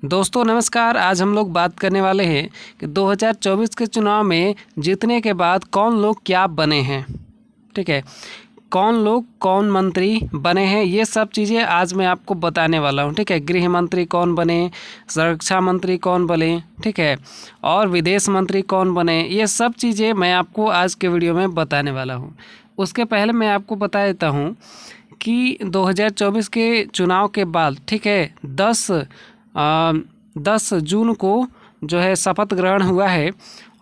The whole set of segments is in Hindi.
दोस्तों नमस्कार। आज हम लोग बात करने वाले हैं कि 2024 के चुनाव में जीतने के बाद कौन लोग क्या बने हैं। ठीक है, कौन लोग कौन मंत्री बने हैं, ये सब चीज़ें आज मैं आपको बताने वाला हूं। ठीक है, गृह मंत्री कौन बने, सुरक्षा मंत्री कौन बने, ठीक है, और विदेश मंत्री कौन बने, ये सब चीज़ें मैं आपको आज के वीडियो में बताने वाला हूँ। उसके पहले मैं आपको बता देता हूँ कि 2024 के चुनाव के बाद, ठीक है, 10 जून को जो है शपथ ग्रहण हुआ है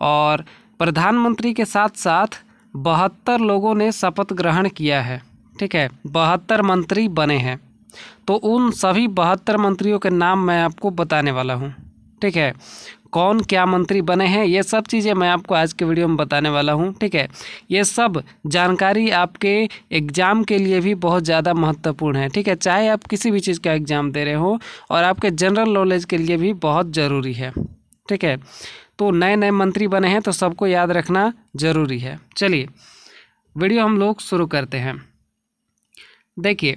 और प्रधानमंत्री के साथ साथ 72 लोगों ने शपथ ग्रहण किया है। ठीक है, 72 मंत्री बने हैं। तो उन सभी 72 मंत्रियों के नाम मैं आपको बताने वाला हूं। ठीक है, कौन क्या मंत्री बने हैं, ये सब चीज़ें मैं आपको आज के वीडियो में बताने वाला हूं। ठीक है, ये सब जानकारी आपके एग्ज़ाम के लिए भी बहुत ज़्यादा महत्वपूर्ण है। ठीक है, चाहे आप किसी भी चीज़ का एग्ज़ाम दे रहे हो, और आपके जनरल नॉलेज के लिए भी बहुत ज़रूरी है। ठीक है, तो नए नए मंत्री बने हैं तो सबको याद रखना ज़रूरी है। चलिए वीडियो हम लोग शुरू करते हैं। देखिए,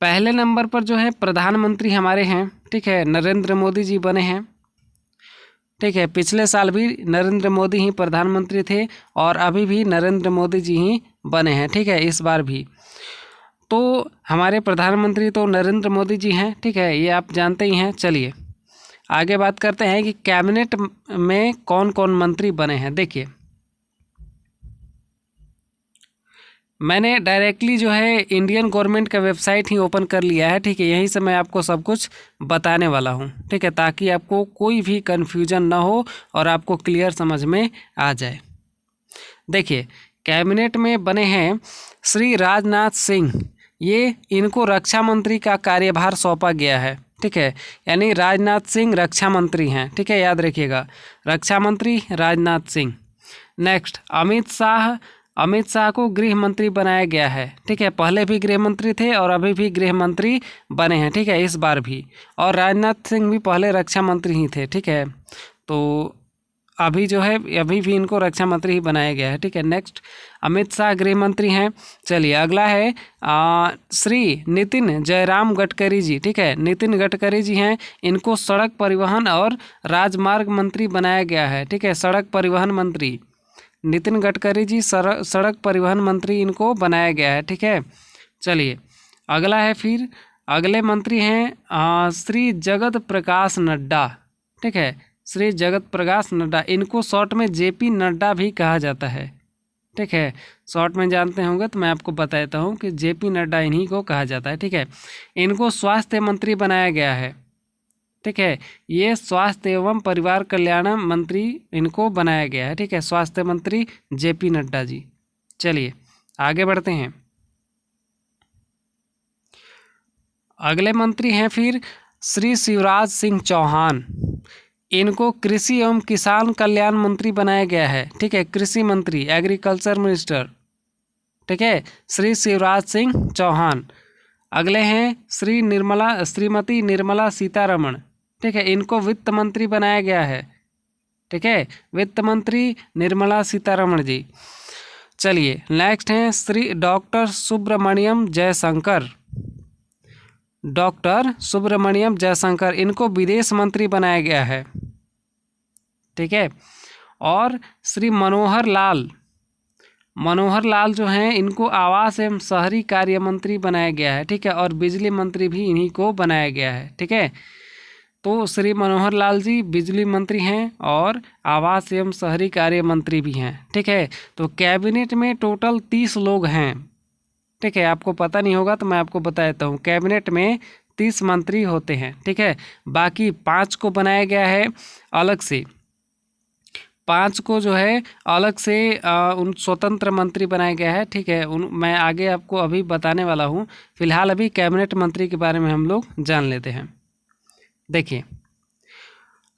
पहले नंबर पर जो है प्रधानमंत्री हमारे हैं। ठीक है, नरेंद्र मोदी जी बने हैं। ठीक है, पिछले साल भी नरेंद्र मोदी ही प्रधानमंत्री थे और अभी भी नरेंद्र मोदी जी ही बने हैं। ठीक है, इस बार भी तो हमारे प्रधानमंत्री तो नरेंद्र मोदी जी हैं। ठीक है, ये आप जानते ही हैं। चलिए आगे बात करते हैं कि कैबिनेट में कौन कौन मंत्री बने हैं। देखिए, मैंने डायरेक्टली जो है इंडियन गवर्नमेंट का वेबसाइट ही ओपन कर लिया है। ठीक है, यहीं से मैं आपको सब कुछ बताने वाला हूं। ठीक है, ताकि आपको कोई भी कन्फ्यूजन ना हो और आपको क्लियर समझ में आ जाए। देखिए, कैबिनेट में बने हैं श्री राजनाथ सिंह। ये इनको रक्षा मंत्री का कार्यभार सौंपा गया है। ठीक है, यानी राजनाथ सिंह रक्षा मंत्री हैं। ठीक है, याद रखिएगा, रक्षा मंत्री राजनाथ सिंह। नेक्स्ट, अमित शाह को गृह मंत्री बनाया गया है। ठीक है, पहले भी गृह मंत्री थे और अभी भी गृह मंत्री बने हैं। ठीक है, इस बार भी। और राजनाथ सिंह भी पहले रक्षा मंत्री ही थे। ठीक है, तो अभी जो है अभी भी इनको रक्षा मंत्री ही बनाया गया है। ठीक है, नेक्स्ट, अमित शाह गृह मंत्री हैं। चलिए अगला है श्री नितिन जयराम गडकरी जी। ठीक है, नितिन गडकरी जी हैं। इनको सड़क परिवहन और राजमार्ग मंत्री बनाया गया है। ठीक है, सड़क परिवहन मंत्री नितिन गडकरी जी सड़क परिवहन मंत्री इनको बनाया गया है। ठीक है, चलिए अगला है, फिर अगले मंत्री हैं श्री जगत प्रकाश नड्डा। ठीक है, श्री जगत प्रकाश नड्डा, इनको शॉर्ट में जेपी नड्डा भी कहा जाता है। ठीक है, शॉर्ट में जानते होंगे तो मैं आपको बता देता हूँ कि जेपी नड्डा इन्हीं को कहा जाता है। ठीक है, इनको स्वास्थ्य मंत्री बनाया गया है। ठीक है, ये स्वास्थ्य एवं परिवार कल्याण मंत्री इनको बनाया गया है। ठीक है, स्वास्थ्य मंत्री जेपी नड्डा जी। चलिए आगे बढ़ते हैं। अगले मंत्री हैं फिर श्री शिवराज सिंह चौहान। इनको कृषि एवं किसान कल्याण मंत्री बनाया गया है। ठीक है, कृषि मंत्री, एग्रीकल्चर मिनिस्टर। ठीक है, श्री शिवराज सिंह चौहान। अगले हैं श्रीमती निर्मला सीतारमण। ठीक है, इनको वित्त मंत्री बनाया गया है। ठीक है, वित्त मंत्री निर्मला सीतारमण जी। चलिए नेक्स्ट हैं श्री डॉक्टर सुब्रमण्यम जयशंकर। डॉक्टर सुब्रमण्यम जयशंकर, इनको विदेश मंत्री बनाया गया है। ठीक है, और श्री मनोहर लाल जो हैं, इनको आवास एवं शहरी कार्य मंत्री बनाया गया है। ठीक है, और बिजली मंत्री भी इन्हीं को बनाया गया है। ठीक है, तो श्री मनोहर लाल जी बिजली मंत्री हैं और आवास एवं शहरी कार्य मंत्री भी हैं। ठीक है, तो कैबिनेट में टोटल 30 लोग हैं। ठीक है, आपको पता नहीं होगा तो मैं आपको बता देता हूँ, कैबिनेट में 30 मंत्री होते हैं। ठीक है, बाकी 5 को बनाया गया है अलग से। 5 को जो है अलग से उन स्वतंत्र मंत्री बनाया गया है। ठीक है, मैं आगे आपको अभी बताने वाला हूँ। फिलहाल अभी कैबिनेट मंत्री के बारे में हम लोग जान लेते हैं। देखिए,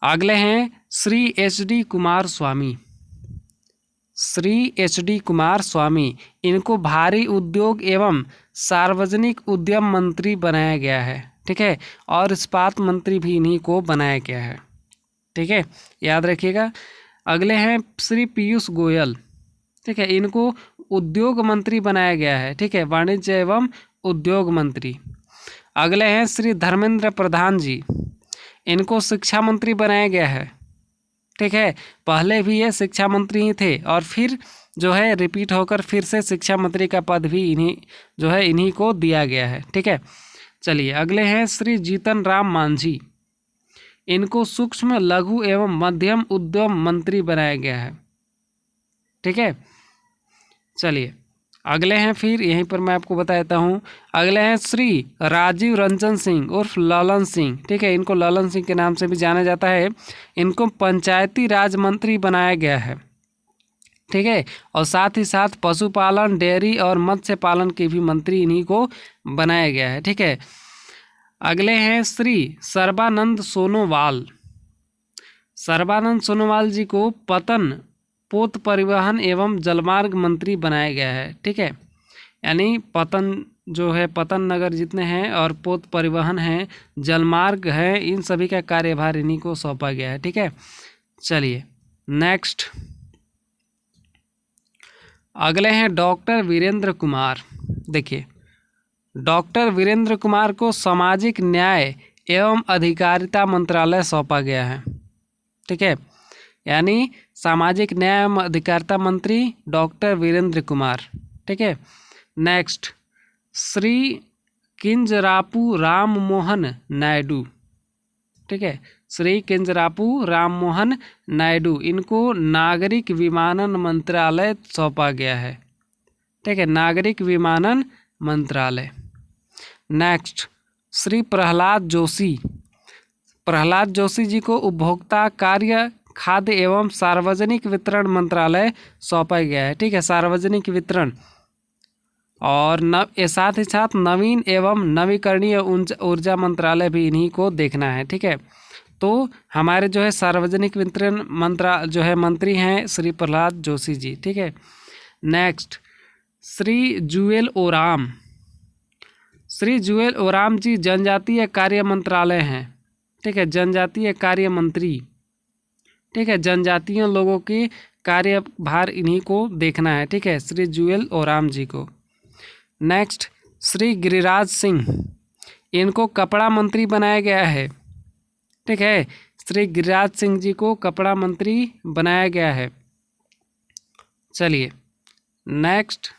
अगले हैं श्री एच.डी. कुमार स्वामी। श्री एच.डी. कुमार स्वामी, इनको भारी उद्योग एवं सार्वजनिक उद्यम मंत्री बनाया गया है। ठीक है, और इस्पात मंत्री भी इन्हीं को बनाया गया है। ठीक है, याद रखिएगा। अगले हैं श्री पीयूष गोयल। ठीक है, इनको उद्योग मंत्री बनाया गया है। ठीक है, वाणिज्य एवं उद्योग मंत्री। अगले हैं श्री धर्मेंद्र प्रधान जी। इनको शिक्षा मंत्री बनाया गया है। ठीक है, पहले भी ये शिक्षा मंत्री ही थे और फिर जो है रिपीट होकर फिर से शिक्षा मंत्री का पद भी इन्हीं को दिया गया है। ठीक है, चलिए अगले हैं श्री जीतन राम मांझी। इनको सूक्ष्म लघु एवं मध्यम उद्यम मंत्री बनाया गया है। ठीक है, चलिए अगले हैं, फिर यहीं पर मैं आपको बता देता हूँ। अगले हैं श्री राजीव रंजन सिंह उर्फ ललन सिंह। ठीक है, इनको ललन सिंह के नाम से भी जाना जाता है। इनको पंचायती राज मंत्री बनाया गया है। ठीक है, और साथ ही साथ पशुपालन, डेयरी और मत्स्य पालन के भी मंत्री इन्हीं को बनाया गया है। ठीक है, अगले हैं श्री सर्बानंद सोनोवाल। सर्बानंद सोनोवाल जी को पोत परिवहन एवं जलमार्ग मंत्री बनाया गया है। ठीक है, यानी पतन नगर जितने हैं और पोत परिवहन हैं, जलमार्ग है, इन सभी का कार्यभार इन्हीं को सौंपा गया है। ठीक है, चलिए नेक्स्ट अगले हैं डॉक्टर वीरेंद्र कुमार। देखिए, डॉक्टर वीरेंद्र कुमार को सामाजिक न्याय एवं अधिकारिता मंत्रालय सौंपा गया है। ठीक है, यानी सामाजिक न्याय एवं अधिकारिता मंत्री डॉक्टर वीरेंद्र कुमार। ठीक है, नेक्स्ट श्री किंजरापू राम मोहन नायडू। ठीक है, श्री किंजरापू राम मोहन नायडू, इनको नागरिक विमानन मंत्रालय सौंपा गया है। ठीक है, नागरिक विमानन मंत्रालय। नेक्स्ट श्री प्रहलाद जोशी। प्रहलाद जोशी जी को उपभोक्ता कार्य, खाद्य एवं सार्वजनिक वितरण मंत्रालय सौंपा गया है। ठीक है, सार्वजनिक वितरण और साथ ही साथ नवीन एवं नवीकरणीय ऊर्जा मंत्रालय भी इन्हीं को देखना है। ठीक है, तो हमारे जो है सार्वजनिक वितरण मंत्री हैं श्री प्रहलाद जोशी जी। ठीक है, नेक्स्ट श्री जुएल ओराम। श्री जुएल ओराम जी जनजातीय कार्य मंत्रालय हैं। ठीक है, जनजातीय कार्य मंत्री। ठीक है, जनजातीय लोगों के कार्यभार इन्हीं को देखना है। ठीक है, श्री जुएल ओराम जी को। नेक्स्ट श्री गिरिराज सिंह, इनको कपड़ा मंत्री बनाया गया है। ठीक है, श्री गिरिराज सिंह जी को कपड़ा मंत्री बनाया गया है। चलिए नेक्स्ट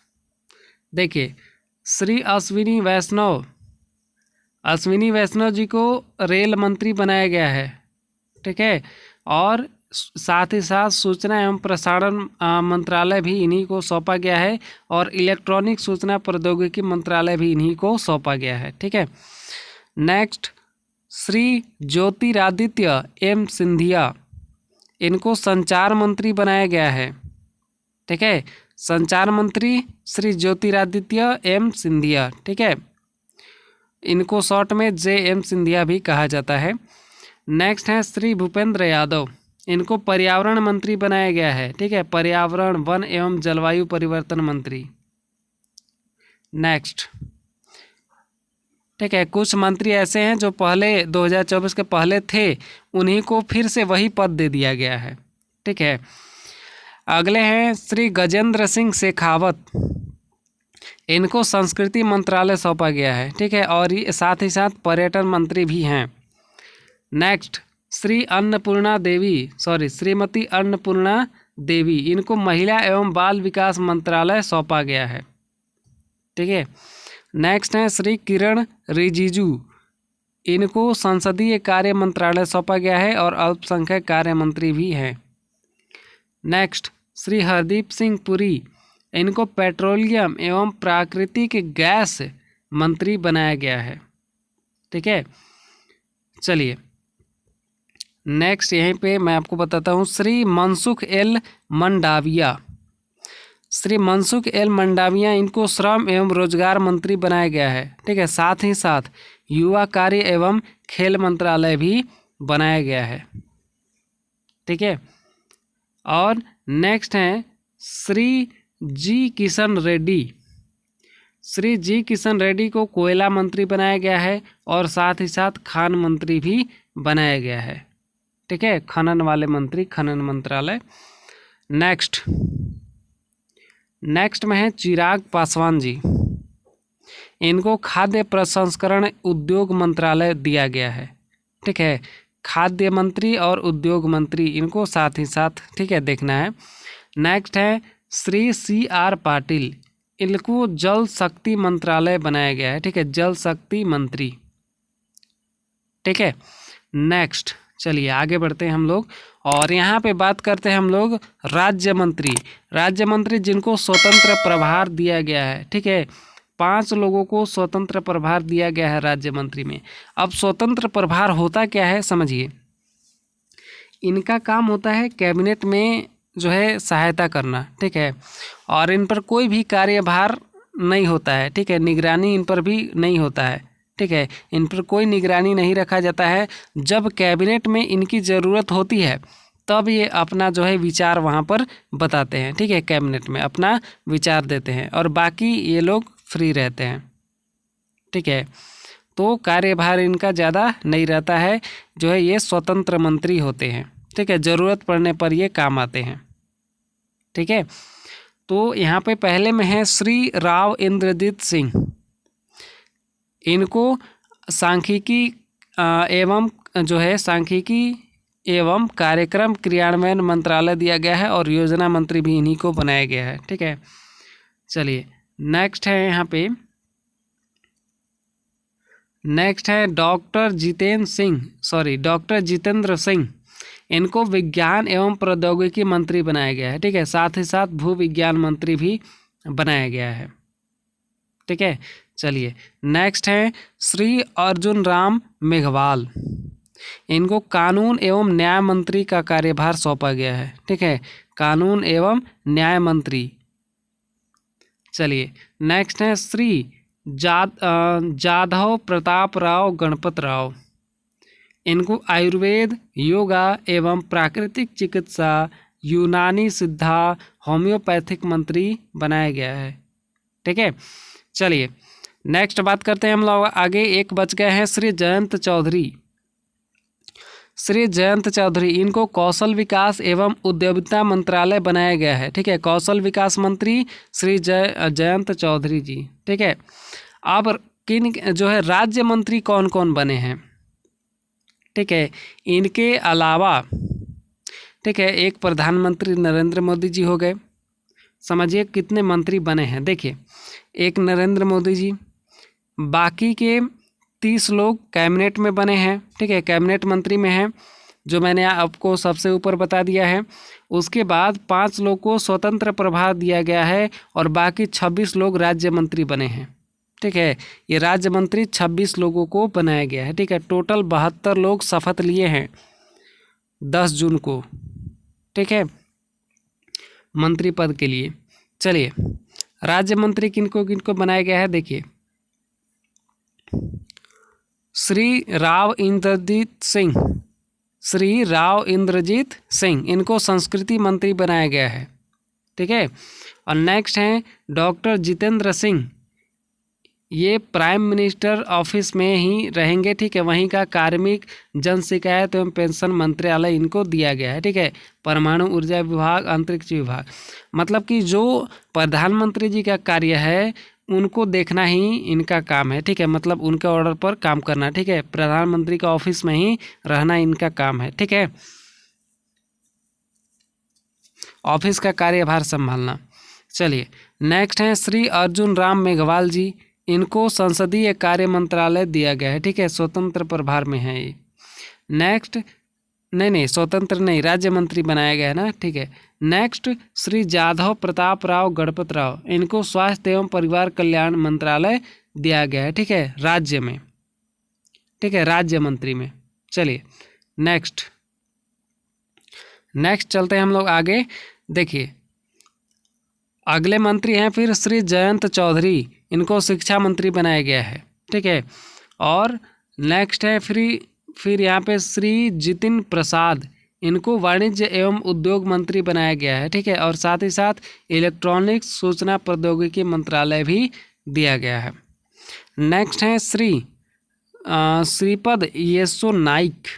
देखिए, श्री अश्विनी वैष्णव। अश्विनी वैष्णव जी को रेल मंत्री बनाया गया है। ठीक है, और साथ ही साथ सूचना एवं प्रसारण मंत्रालय भी इन्हीं को सौंपा गया है और इलेक्ट्रॉनिक सूचना प्रौद्योगिकी मंत्रालय भी इन्हीं को सौंपा गया है। ठीक है, नेक्स्ट श्री ज्योतिरादित्य एम सिंधिया, इनको संचार मंत्री बनाया गया है। ठीक है, संचार मंत्री श्री ज्योतिरादित्य एम सिंधिया। ठीक है, इनको शॉर्ट में JM सिंधिया भी कहा जाता है। नेक्स्ट है श्री भूपेंद्र यादव, इनको पर्यावरण मंत्री बनाया गया है। ठीक है, पर्यावरण, वन एवं जलवायु परिवर्तन मंत्री। नेक्स्ट ठीक है, कुछ मंत्री ऐसे हैं जो पहले 2024 के पहले थे, उन्हीं को फिर से वही पद दे दिया गया है। ठीक है, अगले हैं श्री गजेंद्र सिंह शेखावत, इनको संस्कृति मंत्रालय सौंपा गया है। ठीक है, और ये साथ ही साथ पर्यटन मंत्री भी हैं। नेक्स्ट श्रीमती अन्नपूर्णा देवी, इनको महिला एवं बाल विकास मंत्रालय सौंपा गया है। ठीक है, नेक्स्ट है श्री किरण रिजिजू, इनको संसदीय कार्य मंत्रालय सौंपा गया है और अल्पसंख्यक कार्य मंत्री भी हैं। नेक्स्ट श्री हरदीप सिंह पुरी, इनको पेट्रोलियम एवं प्राकृतिक गैस मंत्री बनाया गया है। ठीक है, चलिए नेक्स्ट यहीं पे मैं आपको बताता हूँ श्री मनसुख एल मंडाविया। श्री मनसुख एल मंडाविया, इनको श्रम एवं रोजगार मंत्री बनाया गया है। ठीक है, साथ ही साथ युवा कार्य एवं खेल मंत्रालय भी बनाया गया है। ठीक है, और नेक्स्ट हैं श्री जी किशन रेड्डी। श्री जी किशन रेड्डी को कोयला मंत्री बनाया गया है और साथ ही साथ खान मंत्री भी बनाया गया है। ठीक है, खनन वाले मंत्री, खनन मंत्रालय। नेक्स्ट में है चिराग पासवान जी, इनको खाद्य प्रसंस्करण उद्योग मंत्रालय दिया गया है। ठीक है, खाद्य मंत्री और उद्योग मंत्री, इनको साथ ही साथ, ठीक है, देखना है। नेक्स्ट है श्री CR पाटिल, इनको जल शक्ति मंत्रालय बनाया गया है, ठीक है, जल शक्ति मंत्री, ठीक है। नेक्स्ट चलिए आगे बढ़ते हैं हम लोग, और यहाँ पे बात करते हैं हम लोग राज्य मंत्री। राज्य मंत्री जिनको स्वतंत्र प्रभार दिया गया है, ठीक है, 5 लोगों को स्वतंत्र प्रभार दिया गया है राज्य मंत्री में। अब स्वतंत्र प्रभार होता क्या है समझिए, इनका काम होता है कैबिनेट में जो है सहायता करना, ठीक है, और इन पर कोई भी कार्यभार नहीं होता है, ठीक है, निगरानी इन पर भी नहीं होता है, ठीक है, इन पर कोई निगरानी नहीं रखा जाता है। जब कैबिनेट में इनकी ज़रूरत होती है तब ये अपना जो है विचार वहाँ पर बताते हैं, ठीक है, कैबिनेट में अपना विचार देते हैं, और बाकी ये लोग फ्री रहते हैं, ठीक है। तो कार्यभार इनका ज़्यादा नहीं रहता है, जो है ये स्वतंत्र मंत्री होते हैं, ठीक है, ज़रूरत पड़ने पर ये काम आते हैं, ठीक है। तो यहाँ पे पहले में है श्री राव इंद्रजीत सिंह, इनको सांख्यिकी एवं जो है सांख्यिकी एवं कार्यक्रम क्रियान्वयन मंत्रालय दिया गया है, और योजना मंत्री भी इन्हीं को बनाया गया है, ठीक है। चलिए नेक्स्ट है यहाँ पे, नेक्स्ट है डॉक्टर जितेंद्र सिंह, इनको विज्ञान एवं प्रौद्योगिकी मंत्री बनाया गया है, ठीक है, साथ ही साथ भू विज्ञान मंत्री भी बनाया गया है, ठीक है। चलिए नेक्स्ट है श्री अर्जुन राम मेघवाल, इनको कानून एवं न्याय मंत्री का कार्यभार सौंपा गया है, ठीक है, कानून एवं न्याय मंत्री। चलिए नेक्स्ट है श्री जाधव प्रताप राव गणपत राव, इनको आयुर्वेद, योगा एवं प्राकृतिक चिकित्सा, यूनानी सिद्धा, होम्योपैथिक मंत्री बनाया गया है, ठीक है। चलिए नेक्स्ट बात करते हैं हम लोग आगे, एक बच गए हैं श्री जयंत चौधरी, इनको कौशल विकास एवं उद्यमिता मंत्रालय बनाया गया है, ठीक है, कौशल विकास मंत्री श्री जयंत चौधरी जी, ठीक है। अब किन जो है राज्य मंत्री कौन कौन बने हैं, ठीक है, इनके अलावा, ठीक है, एक प्रधानमंत्री नरेंद्र मोदी जी हो गए, समझिए कितने मंत्री बने हैं, देखिए एक नरेंद्र मोदी जी, बाकी के 30 लोग कैबिनेट में बने हैं, ठीक है, कैबिनेट मंत्री में हैं, जो मैंने आपको सबसे ऊपर बता दिया है। उसके बाद 5 लोग को स्वतंत्र प्रभार दिया गया है, और बाकी 26 लोग राज्य मंत्री बने हैं, ठीक है, ये राज्य मंत्री 26 लोगों को बनाया गया है, ठीक है। टोटल 72 लोग शपथ लिए हैं 10 जून को, ठीक है, मंत्री पद के लिए। चलिए राज्य मंत्री किनको किनको बनाया गया है, देखिए श्री राव इंद्रजीत सिंह, इनको संस्कृति मंत्री बनाया गया है, ठीक है। और नेक्स्ट हैं डॉक्टर जितेंद्र सिंह, ये प्राइम मिनिस्टर ऑफिस में ही रहेंगे, ठीक है, वहीं का कार्मिक, जन शिकायत एवं पेंशन मंत्रालय इनको दिया गया है, ठीक है, परमाणु ऊर्जा विभाग, अंतरिक्ष विभाग, मतलब कि जो प्रधानमंत्री जी का कार्य है उनको देखना ही इनका काम है, ठीक है, मतलब उनके ऑर्डर पर काम करना, ठीक है, प्रधानमंत्री का ऑफिस में ही रहना इनका काम है, ठीक है, ऑफिस का कार्यभार संभालना। चलिए नेक्स्ट है श्री अर्जुन राम मेघवाल जी, इनको संसदीय कार्य मंत्रालय दिया गया है, ठीक है, स्वतंत्र प्रभार में है ये। नेक्स्ट नहीं स्वतंत्र नहीं, राज्य मंत्री बनाया गया है ना, ठीक है। नेक्स्ट श्री जाधव प्रताप राव गणपत राव, इनको स्वास्थ्य एवं परिवार कल्याण मंत्रालय दिया गया है, ठीक है, राज्य में, ठीक है, राज्य मंत्री में। चलिए नेक्स्ट चलते हैं हम लोग आगे, देखिए अगले मंत्री हैं फिर श्री जयंत चौधरी, इनको शिक्षा मंत्री बनाया गया है, ठीक है। और नेक्स्ट है फिर यहाँ पे श्री जितिन प्रसाद, इनको वाणिज्य एवं उद्योग मंत्री बनाया गया है, ठीक है, और साथ ही साथ इलेक्ट्रॉनिक्स सूचना प्रौद्योगिकी मंत्रालय भी दिया गया है। नेक्स्ट है श्रीपद येसो नाइक,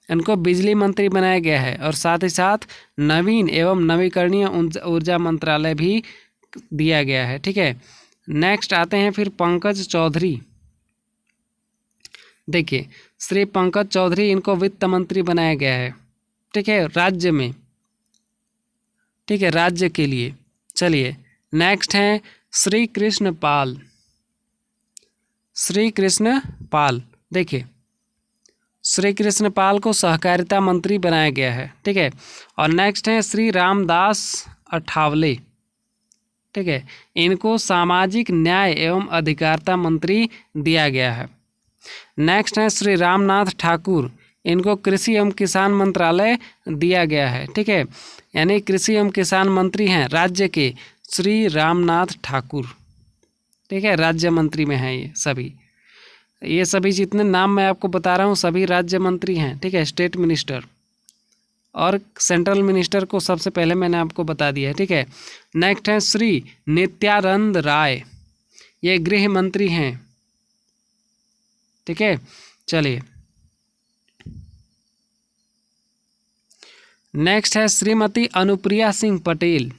इनको बिजली मंत्री बनाया गया है, और साथ ही साथ नवीन एवं नवीकरणीय ऊर्जा मंत्रालय भी दिया गया है, ठीक है। नेक्स्ट आते हैं फिर पंकज चौधरी, देखिए श्री पंकज चौधरी, इनको वित्त मंत्री बनाया गया है, ठीक है, राज्य में, ठीक है, राज्य के लिए। चलिए नेक्स्ट है श्री कृष्ण पाल। श्री कृष्ण पाल, देखिए श्री कृष्ण पाल को सहकारिता मंत्री बनाया गया है, ठीक है। और नेक्स्ट है श्री रामदास अठावले, ठीक है, इनको सामाजिक न्याय एवं अधिकारिता मंत्री दिया गया है। नेक्स्ट है श्री रामनाथ ठाकुर, इनको कृषि एवं किसान मंत्रालय दिया गया है, ठीक है, यानी कृषि एवं किसान मंत्री हैं राज्य के श्री रामनाथ ठाकुर, ठीक है, राज्य मंत्री में हैं ये सभी जितने नाम मैं आपको बता रहा हूँ सभी राज्य मंत्री हैं, ठीक है, स्टेट मिनिस्टर। और सेंट्रल मिनिस्टर को सबसे पहले मैंने आपको बता दिया है, ठीक है। नेक्स्ट है श्री नित्यानंद राय, ये गृह मंत्री हैं, ठीक है। चलिए नेक्स्ट है श्रीमती अनुप्रिया सिंह पटेल।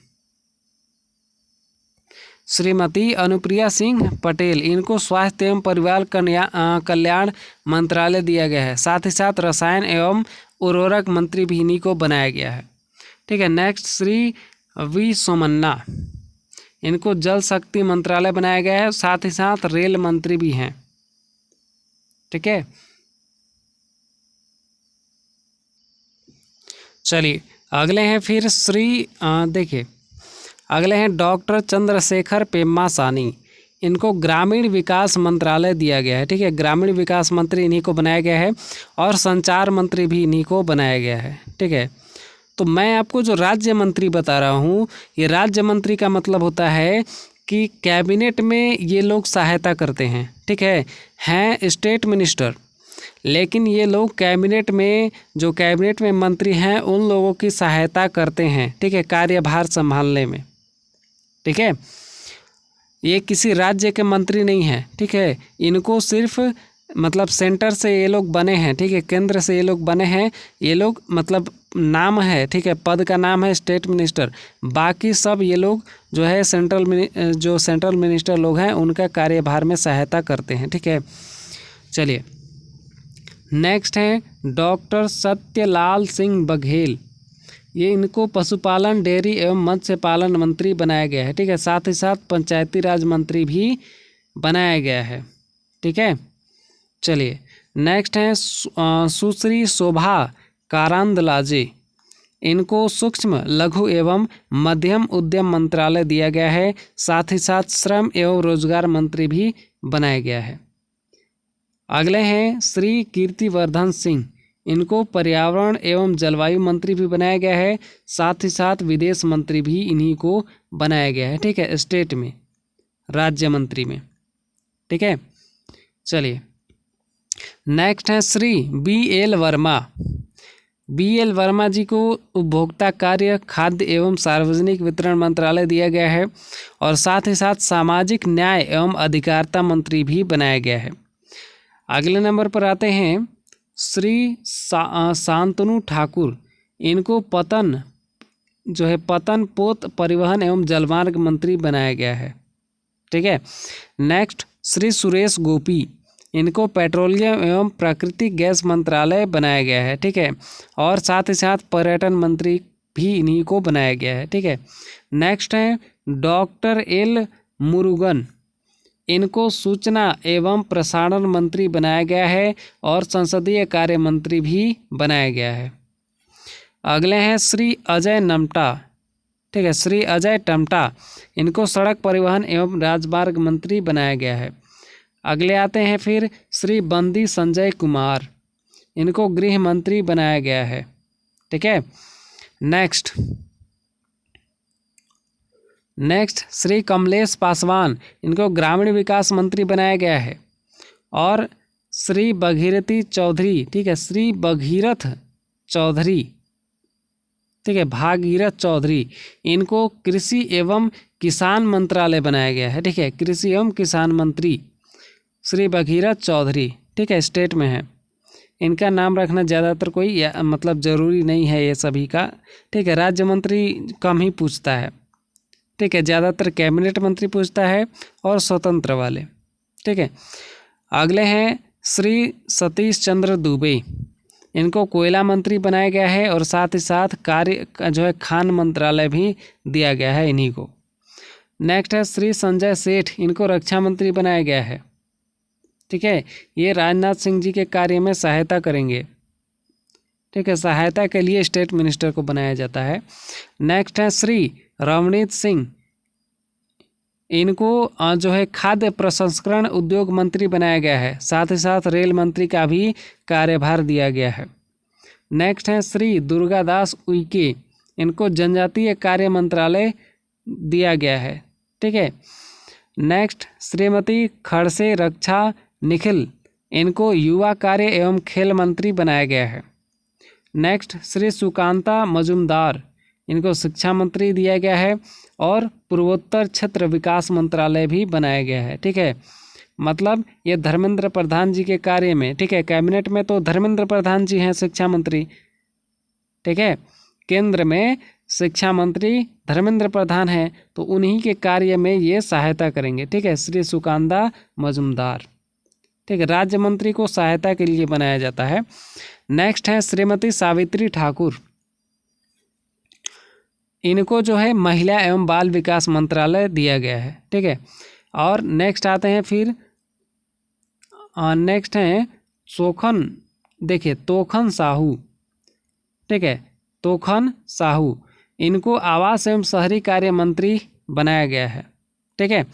श्रीमती अनुप्रिया सिंह पटेल, इनको स्वास्थ्य एवं परिवार कल्याण मंत्रालय दिया गया है, साथ ही साथ रसायन एवं उर्वरक मंत्री भी इन्हीं को बनाया गया है, ठीक है। नेक्स्ट श्री वी सोमन्ना, इनको जल शक्ति मंत्रालय बनाया गया है, साथ ही साथ रेल मंत्री भी हैं, ठीक है। चलिए अगले हैं फिर देखिए अगले हैं डॉक्टर चंद्रशेखर पेम्मासानी, इनको ग्रामीण विकास मंत्रालय दिया गया है, ठीक है, ग्रामीण विकास मंत्री इन्हीं को बनाया गया है और संचार मंत्री भी इन्हीं को बनाया गया है, ठीक है। तो मैं आपको जो राज्य मंत्री बता रहा हूँ, ये राज्य मंत्री का मतलब होता है कि कैबिनेट में ये लोग सहायता करते हैं, ठीक है, हैं स्टेट मिनिस्टर, लेकिन ये लोग कैबिनेट में जो कैबिनेट में मंत्री हैं उन लोगों की सहायता करते हैं, ठीक है, कार्यभार संभालने में, ठीक है। ये किसी राज्य के मंत्री नहीं हैं, ठीक है, इनको सिर्फ मतलब सेंटर से ये लोग बने हैं, ठीक है, केंद्र से ये लोग बने हैं, ये लोग मतलब नाम है, ठीक है, पद का नाम है स्टेट मिनिस्टर, बाकी सब ये लोग जो है सेंट्रल मिनिस्टर लोग हैं उनका कार्यभार में सहायता करते हैं, ठीक है। चलिए नेक्स्ट है डॉक्टर सत्यलाल सिंह बघेल, ये इनको पशुपालन डेयरी एवं मत्स्य पालन मंत्री बनाया गया है, ठीक है, साथ ही साथ पंचायती राज मंत्री भी बनाया गया है, ठीक है। चलिए नेक्स्ट है सुश्री शोभा कारंदलाजे, इनको सूक्ष्म लघु एवं मध्यम उद्यम मंत्रालय दिया गया है, साथ ही साथ श्रम एवं रोजगार मंत्री भी बनाया गया है। अगले हैं श्री कीर्तिवर्धन सिंह, इनको पर्यावरण एवं जलवायु मंत्री भी बनाया गया है, साथ ही साथ विदेश मंत्री भी इन्हीं को बनाया गया है, ठीक है, स्टेट में राज्य मंत्री में, ठीक है। चलिए नेक्स्ट है श्री BL वर्मा। BL वर्मा जी को उपभोक्ता कार्य, खाद्य एवं सार्वजनिक वितरण मंत्रालय दिया गया है और साथ ही साथ सामाजिक न्याय एवं अधिकारिता मंत्री भी बनाया गया है। अगले नंबर पर आते हैं श्री शांतनु ठाकुर, इनको पतन पोत परिवहन एवं जलमार्ग मंत्री बनाया गया है, ठीक है। नेक्स्ट श्री सुरेश गोपी, इनको पेट्रोलियम एवं प्राकृतिक गैस मंत्रालय बनाया गया है, ठीक है, और साथ ही साथ पर्यटन मंत्री भी इन्हीं को बनाया गया है, ठीक है। नेक्स्ट है डॉक्टर L मुरुगन, इनको सूचना एवं प्रसारण मंत्री बनाया गया है और संसदीय कार्य मंत्री भी बनाया गया है। अगले हैं श्री अजय नमटा, ठीक है, श्री अजय टमटा, इनको सड़क परिवहन एवं राजमार्ग मंत्री बनाया गया है। अगले आते हैं फिर श्री बंदी संजय कुमार, इनको गृह मंत्री बनाया गया है, ठीक है। नेक्स्ट श्री कमलेश पासवान, इनको ग्रामीण विकास मंत्री बनाया गया है। और श्री भगीरथी चौधरी, ठीक है, श्री भगीरथ चौधरी, ठीक है, भागीरथ चौधरी, इनको कृषि एवं किसान मंत्रालय बनाया गया है, ठीक है, कृषि एवं किसान मंत्री श्री भगीरथ चौधरी, ठीक है, स्टेट में है। इनका नाम रखना ज़्यादातर कोई मतलब ज़रूरी नहीं है ये सभी का, ठीक है, राज्य मंत्री कम ही पूछता है, ठीक है, ज़्यादातर कैबिनेट मंत्री पूछता है और स्वतंत्र वाले, ठीक है। अगले हैं श्री सतीश चंद्र दुबे, इनको कोयला मंत्री बनाया गया है और साथ ही साथ कार्य जो है खान मंत्रालय भी दिया गया है इन्हीं को। नेक्स्ट है श्री संजय सेठ, इनको रक्षा मंत्री बनाया गया है। ठीक है, ये राजनाथ सिंह जी के कार्य में सहायता करेंगे। ठीक है, सहायता के लिए स्टेट मिनिस्टर को बनाया जाता है। नेक्स्ट है श्री रवनीत सिंह, इनको जो है खाद्य प्रसंस्करण उद्योग मंत्री बनाया गया है, साथ ही साथ रेल मंत्री का भी कार्यभार दिया गया है। नेक्स्ट है श्री दुर्गादास उइके, इनको जनजातीय कार्य मंत्रालय दिया गया है। ठीक है, नेक्स्ट श्रीमती खड़से रक्षा निखिल, इनको युवा कार्य एवं खेल मंत्री बनाया गया है। नेक्स्ट श्री सुकांता मजुमदार, इनको शिक्षा मंत्री दिया गया है और पूर्वोत्तर क्षेत्र विकास मंत्रालय भी बनाया गया है। ठीक है, मतलब ये धर्मेंद्र प्रधान जी के कार्य में, ठीक है, कैबिनेट में तो धर्मेंद्र प्रधान जी हैं शिक्षा मंत्री। ठीक है, केंद्र में शिक्षा मंत्री धर्मेंद्र प्रधान हैं, तो उन्हीं के कार्य में ये सहायता करेंगे। ठीक है, श्री सुकांता मजुमदार। ठीक है, राज्य मंत्री को सहायता के लिए बनाया जाता है। नेक्स्ट है श्रीमती सावित्री ठाकुर, इनको जो है महिला एवं बाल विकास मंत्रालय दिया गया है। ठीक है, और नेक्स्ट आते हैं फिर नेक्स्ट हैं सोखन, देखिए तोखन साहू। ठीक है, तोखन साहू, इनको आवास एवं शहरी कार्य मंत्री बनाया गया है। ठीक है,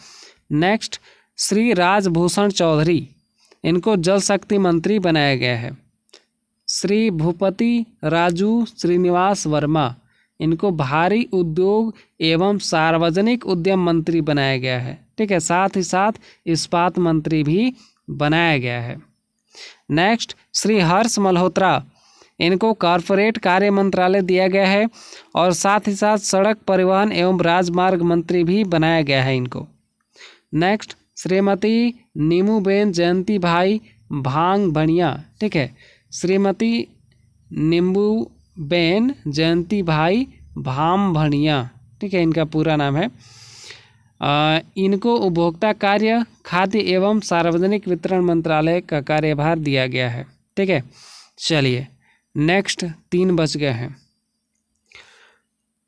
नेक्स्ट श्री राजभूषण चौधरी, इनको जल शक्ति मंत्री बनाया गया है। श्री भूपति राजू श्रीनिवास वर्मा, इनको भारी उद्योग एवं सार्वजनिक उद्यम मंत्री बनाया गया है। ठीक है, साथ ही साथ इस्पात मंत्री भी बनाया गया है। नेक्स्ट श्री हर्ष मल्होत्रा, इनको कॉरपोरेट कार्य मंत्रालय दिया गया है और साथ ही साथ सड़क परिवहन एवं राजमार्ग मंत्री भी बनाया गया है इनको। नेक्स्ट श्रीमती नीमूबेन जयंती भाई भांग भणिया। ठीक है, श्रीमती नींबूबेन जयंती भाई भाम भणिया। ठीक है, इनका पूरा नाम है। इनको उपभोक्ता कार्य, खाद्य एवं सार्वजनिक वितरण मंत्रालय का कार्यभार दिया गया है। ठीक है, चलिए नेक्स्ट 3 बच गए हैं।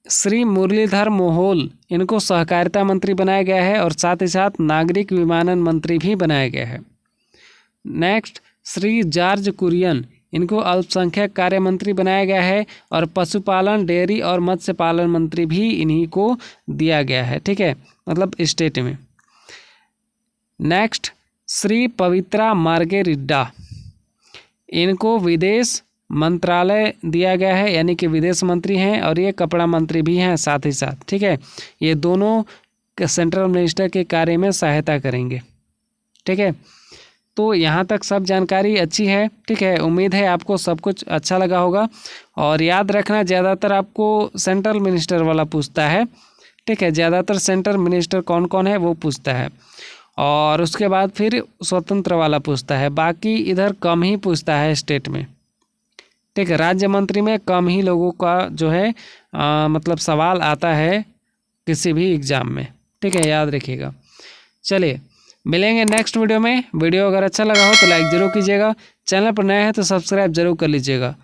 श्री मुरलीधर मोहोल, इनको सहकारिता मंत्री बनाया गया है और साथ ही साथ नागरिक विमानन मंत्री भी बनाया गया है। नेक्स्ट श्री जॉर्ज कुरियन, इनको अल्पसंख्यक कार्य मंत्री बनाया गया है और पशुपालन, डेयरी और मत्स्य पालन मंत्री भी इन्हीं को दिया गया है। ठीक है, मतलब स्टेट में। नेक्स्ट श्री पवित्रा मार्गेरिटा, इनको विदेश मंत्रालय दिया गया है, यानी कि विदेश मंत्री हैं और ये कपड़ा मंत्री भी हैं साथ ही साथ। ठीक है, ये दोनों सेंट्रल मिनिस्टर के कार्य में सहायता करेंगे। ठीक है, तो यहाँ तक सब जानकारी अच्छी है। ठीक है, उम्मीद है आपको सब कुछ अच्छा लगा होगा और याद रखना ज़्यादातर आपको सेंट्रल मिनिस्टर वाला पूछता है। ठीक है, ज़्यादातर सेंट्रल मिनिस्टर कौन कौन है वो पूछता है और उसके बाद फिर स्वतंत्र वाला पूछता है, बाकी इधर कम ही पूछता है स्टेट में। ठीक है, राज्य मंत्री में कम ही लोगों का जो है मतलब सवाल आता है किसी भी एग्ज़ाम में। ठीक है, याद रखिएगा। चलिए मिलेंगे नेक्स्ट वीडियो में। वीडियो अगर अच्छा लगा हो तो लाइक ज़रूर कीजिएगा, चैनल पर नए हैं तो सब्सक्राइब जरूर कर लीजिएगा।